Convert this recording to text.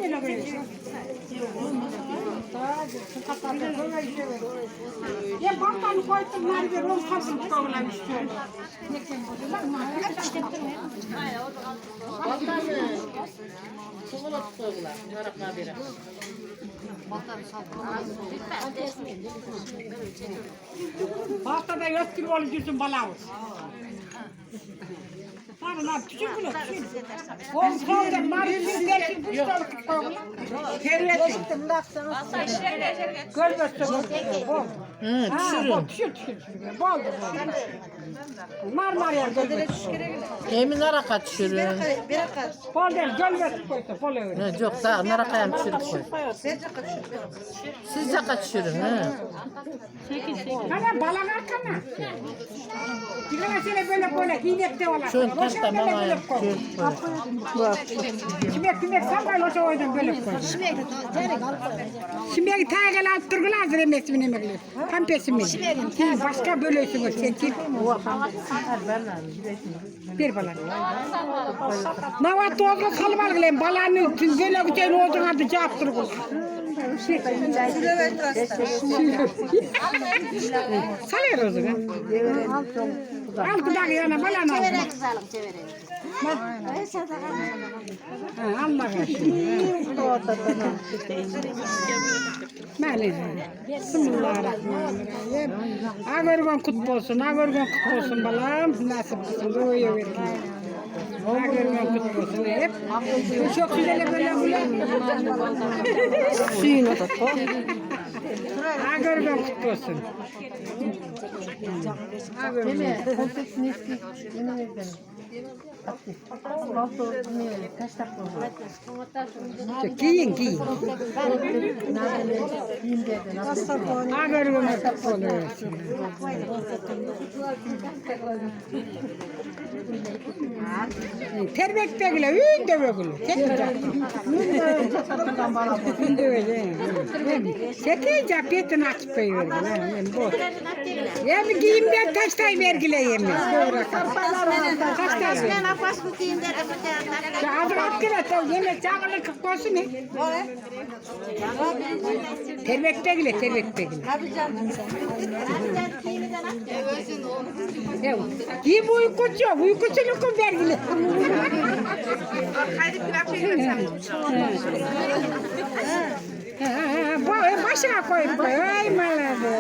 öyle böyle. Ya baktan koydum nerede rom kapın koyulan istiyorum. Haftada 100 kilo olursun balavuz. Var lan küçük bile küçük. Oğlum koydum marifet dersin bu işte koyulan. Tervetim. Görmezsin. Düşür. Bol. Marmara'ya götürün. Emin naraka düşürün. Bol der görmezsin koysa bol öyle. Yok da narakaya mı düşürüp koy? Sizce kaç düşürün? Kana balık arkana. Dileme seni böyle giynekte olan. Şun taşta bana yap. Şimdiye sabah loşa oydan böyle koy. Şimdiye taygal alıp durgular emesini emekli. Kampesimi. Başka bölüyorsunuz sen kim? Bir balık. Nava toğlu kalmalıklayım. Balağını böyle güzel olduğun adı cevap durgular. Salıyor o zaman. Altı dakika yana balağını aldım. Allah Bismillahirrahmanirrahim. Ağırgan kutlu olsun balam. Nasip olsun, doğuya verin. Ağırgan kutlu olsun hep. Çok güzel böyle. Suyunu da koy. Ağırgan kutlu olsun. Giyin. Ağırgan kutlu olsun. Terbiyet bekle, ün de bekle. Çekecek yetin açıp koyuyor. Hem giyimden taştay vergileyim. Ben afas bu giyimde de Azıcık atkıra, yine çağırlık koysun. Terbiyet bekle. Abi canım sen. Giyim uykuculuk vergile. Başına koy. Ay maladı.